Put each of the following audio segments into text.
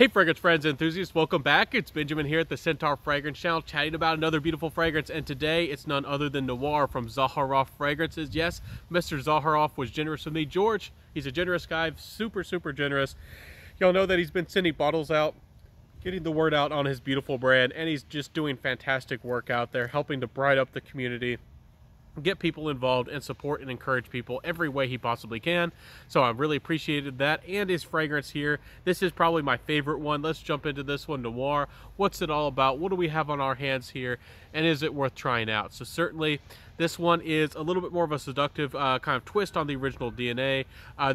Hey fragrance friends and enthusiasts, welcome back. It's Benjamin here at the Centaur Fragrance Channel chatting about another beautiful fragrance, and today it's none other than Noir from Zaharoff Fragrances. Yes, Mr. Zaharoff was generous with me. George, he's a generous guy, super generous. Y'all know that he's been sending bottles out, getting the word out on his beautiful brand, and he's just doing fantastic work out there, helping to brighten up the community, get people involved, and support and encourage people every way he possibly can. So I really appreciated that, and his fragrance here. This is probably my favorite one. Let's jump into this one. Noir. What's it all about? What do we have on our hands here, and is it worth trying out? So certainly this one is a little bit more of a seductive kind of twist on the original DNA.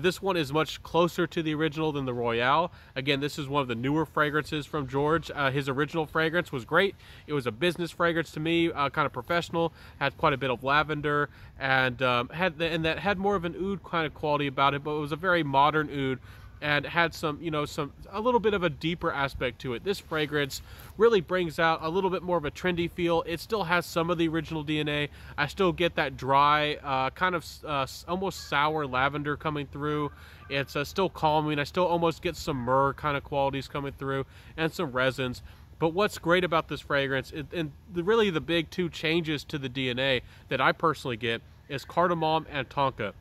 This one is much closer to the original than the Royale. Again, this is one of the newer fragrances from George. His original fragrance was great. It was a business fragrance to me, kind of professional, had quite a bit of lavender, and that had more of an oud kind of quality about it, but it was a very modern oud and had some, a little bit of a deeper aspect to it. This fragrance really brings out a little bit more of a trendy feel. It still has some of the original DNA. I still get that dry, kind of almost sour lavender coming through. It's still calming. I still almost get some myrrh kind of qualities coming through, and some resins. But what's great about this fragrance, and really the big two changes to the DNA that I personally get, is cardamom and tonka.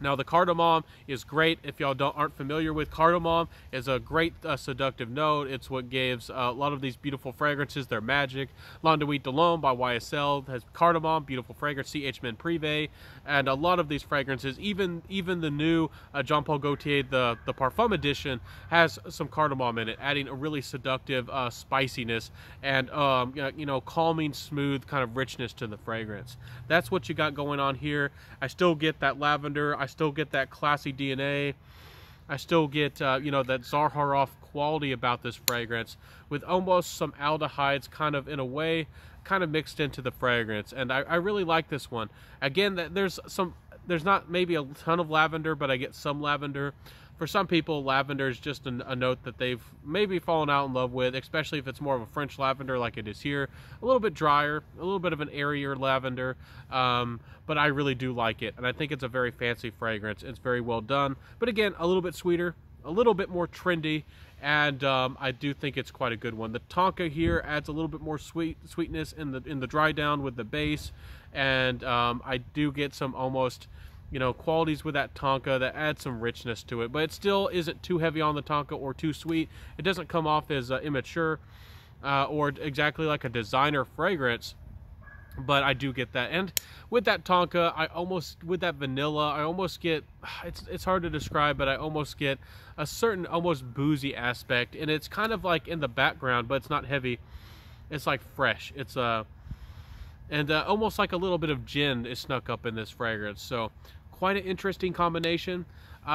Now the cardamom is great. If y'all aren't familiar with cardamom, is a great seductive note. It's what gives a lot of these beautiful fragrances their magic. L'Enduit de l'Homme by YSL has cardamom, beautiful fragrance. CH Men Privé, and a lot of these fragrances, even the new Jean Paul Gaultier, the Parfum edition, has some cardamom in it, adding a really seductive spiciness and calming, smooth kind of richness to the fragrance. That's what you got going on here. I still get that lavender. I still get that classy DNA. I still get, that Zaharoff quality about this fragrance, with almost some aldehydes kind of, in a way, kind of mixed into the fragrance. And I really like this one. Again, there's not maybe a ton of lavender, but I get some lavender. For some people, lavender is just a note that they've maybe fallen out in love with, especially if it's more of a French lavender like it is here. A little bit drier, a little bit of an airier lavender, but I really do like it. And I think it's a very fancy fragrance. It's very well done. But again, a little bit sweeter, a little bit more trendy, and I do think it's quite a good one. The tonka here adds a little bit more sweetness in the dry down with the base, and I do get some almost qualities with that tonka that add some richness to it, but it still isn't too heavy on the tonka or too sweet. It doesn't come off as immature or exactly like a designer fragrance, but I do get that. And with that tonka, with that vanilla, I almost get, it's hard to describe, but I almost get a certain almost boozy aspect, and it's kind of like in the background, but it's not heavy. It's like fresh. It's and almost like a little bit of gin is snuck up in this fragrance. So quite an interesting combination.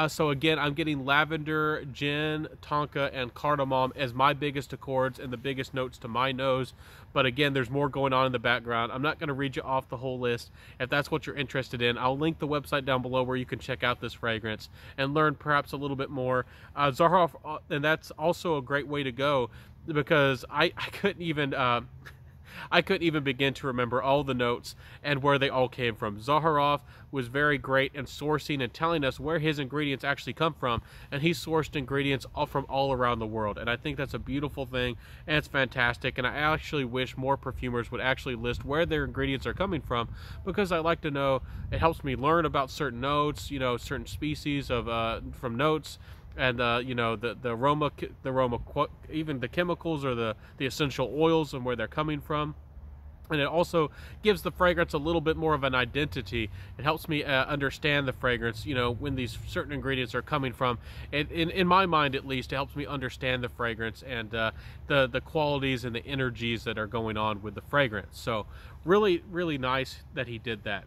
So again, I'm getting lavender, gin, tonka, and cardamom as my biggest accords and the biggest notes to my nose. But again, there's more going on in the background. I'm not going to read you off the whole list. If that's what you're interested in, I'll link the website down below where you can check out this fragrance and learn perhaps a little bit more. Zaharoff, and that's also a great way to go, because I couldn't even begin to remember all the notes and where they all came from. Zaharoff was very great in sourcing and telling us where his ingredients actually come from, and he sourced ingredients from all around the world, and I think that's a beautiful thing, and it's fantastic. And I actually wish more perfumers would actually list where their ingredients are coming from, because I like to know. It helps me learn about certain notes, certain species of from notes, and the aroma, even the chemicals or the essential oils and where they're coming from. And it also gives the fragrance a little bit more of an identity. It helps me understand the fragrance, when these certain ingredients are coming from. In my mind, at least, it helps me understand the fragrance and the qualities and the energies that are going on with the fragrance. So really, really nice that he did that.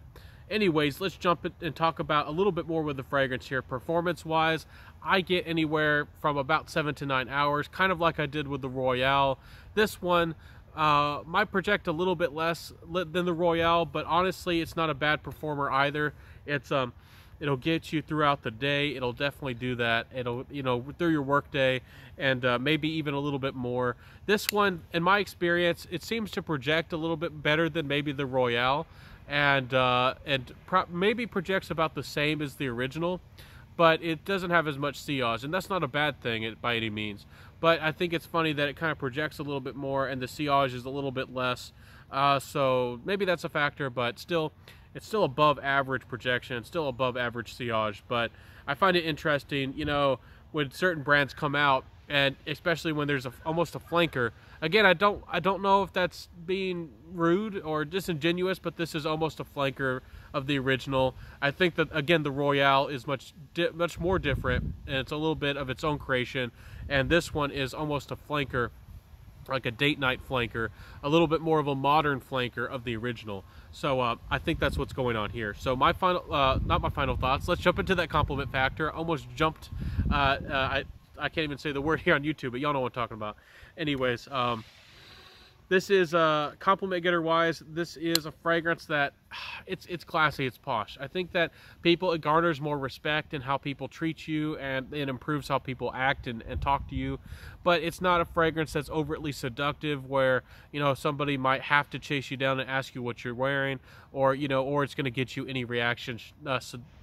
Anyways, let's jump in and talk about a little bit more with the fragrance here. Performance-wise, I get anywhere from about 7 to 9 hours, kind of like I did with the Royale. This one might project a little bit less than the Royale, but honestly, it's not a bad performer either. It'll get you throughout the day. It'll definitely do that. It'll, through your work day, and maybe even a little bit more. This one, in my experience, it seems to project a little bit better than maybe the Royale, and maybe projects about the same as the original. but it doesn't have as much sillage, and that's not a bad thing by any means. But I think it's funny that it kind of projects a little bit more and the sillage is a little bit less. So maybe that's a factor, but still, it's still above average projection, still above average sillage. But I find it interesting, you know, when certain brands come out, and especially when there's almost a flanker. Again, I don't know if that's being rude or disingenuous, but this is almost a flanker of the original. I think that, again, the Royale is much more different, and it's a little bit of its own creation, and this one is almost a flanker, like a date night flanker, a little bit more of a modern flanker of the original. So I think that's what's going on here. So my final, not my final thoughts, let's jump into that compliment factor. Almost jumped, I can't even say the word here on YouTube, but y'all know what I'm talking about. Anyways, this is compliment getter wise, this is a fragrance that it's classy, it's posh. I think that it garners more respect in how people treat you, and it improves how people act and talk to you. But it's not a fragrance that's overtly seductive where, you know, somebody might have to chase you down and ask you what you're wearing, or, you know, or it's going to get you any reaction,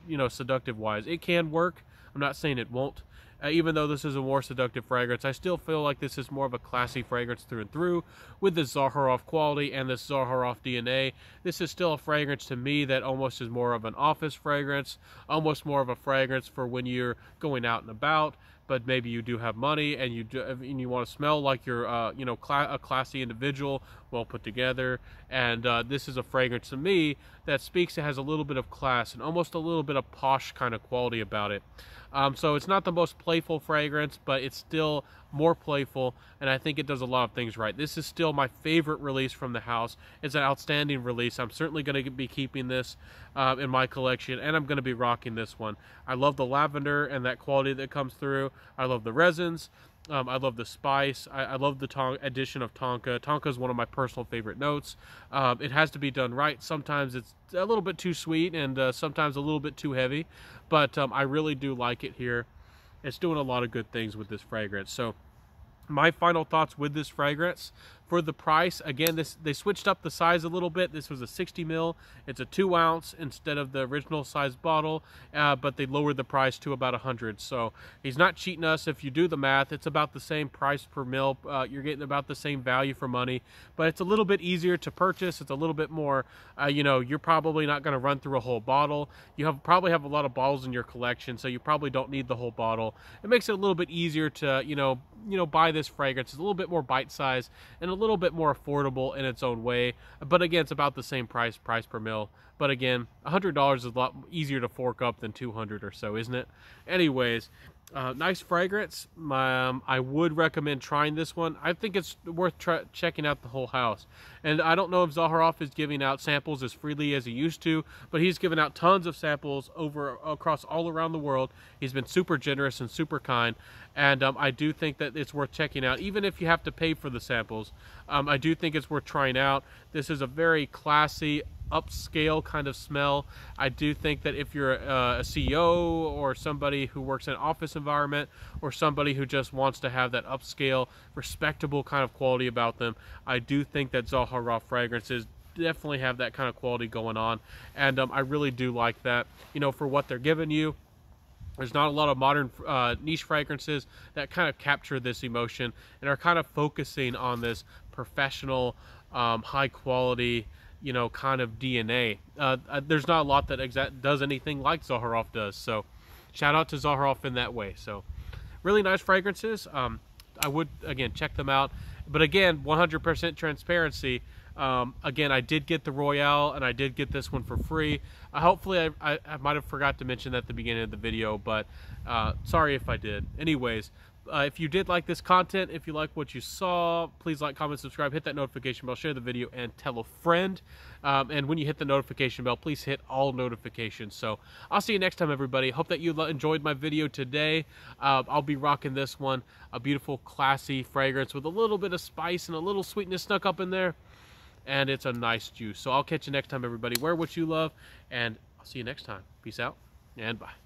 you know, seductive wise. It can work. I'm not saying it won't. Even though this is a more seductive fragrance, I still feel like this is more of a classy fragrance through and through with the Zaharoff quality and this Zaharoff DNA. This is still a fragrance to me that almost is more of an office fragrance, almost more of a fragrance for when you're going out and about, but maybe you do have money and you want to smell like you're you know, a classy individual, well put together. And this is a fragrance to me that speaks, it has a little bit of class and almost a little bit of posh kind of quality about it. So it's not the most playful fragrance, but it's still more playful, and I think it does a lot of things right. This is still my favorite release from the house. It's an outstanding release. I'm certainly going to be keeping this in my collection, and I'm going to be rocking this one. I love the lavender and that quality that comes through. I love the resins. I love the spice. I love the addition of tonka. Tonka is one of my personal favorite notes. It has to be done right. Sometimes it's a little bit too sweet, and sometimes a little bit too heavy, but I really do like it here. It's doing a lot of good things with this fragrance. So my final thoughts with this fragrance, for the price, again, they switched up the size a little bit. This was a 60 ml. It's a 2 ounce instead of the original size bottle, but they lowered the price to about 100. So he's not cheating us. If you do the math, it's about the same price per mil. You're getting about the same value for money, but it's a little bit easier to purchase. It's a little bit more, you know, you're probably not going to run through a whole bottle. You probably have a lot of bottles in your collection, so you probably don't need the whole bottle. It makes it a little bit easier to, you know, buy this fragrance. It's a little bit more bite size and a little bit more affordable in its own way, but again, it's about the same price per mil. But again, $100 is a lot easier to fork up than 200 or so, isn't it? Anyways, nice fragrance. I would recommend trying this one. I think it's worth checking out the whole house. And I don't know if Zaharoff is giving out samples as freely as he used to, but he's given out tons of samples across all around the world. He's been super generous and super kind, and I do think that it's worth checking out, even if you have to pay for the samples. I do think it's worth trying out. This is a very classy, upscale kind of smell. I do think that if you're a CEO or somebody who works in an office environment, or somebody who just wants to have that upscale, respectable kind of quality about them, I do think that Zaharoff fragrances definitely have that kind of quality going on, and I really do like that, you know, for what they're giving you. There's not a lot of modern niche fragrances that kind of capture this emotion and are kind of focusing on this professional, high quality, you know, kind of DNA. There's not a lot that does anything like Zaharoff does. So shout out to Zaharoff in that way. So really nice fragrances. I would, again, check them out. But again, 100% transparency. Again, I did get the Royale, and I did get this one for free. Hopefully, I might have forgot to mention that at the beginning of the video, but sorry if I did. Anyways, if you did like this content, if you like what you saw, please like, comment, subscribe, hit that notification bell, share the video, and tell a friend. And when you hit the notification bell, please hit all notifications. So I'll see you next time, everybody. Hope that you enjoyed my video today. I'll be rocking this one, a beautiful, classy fragrance with a little bit of spice and a little sweetness snuck up in there. And it's a nice juice. So I'll catch you next time, everybody. Wear what you love, and I'll see you next time. Peace out, and bye.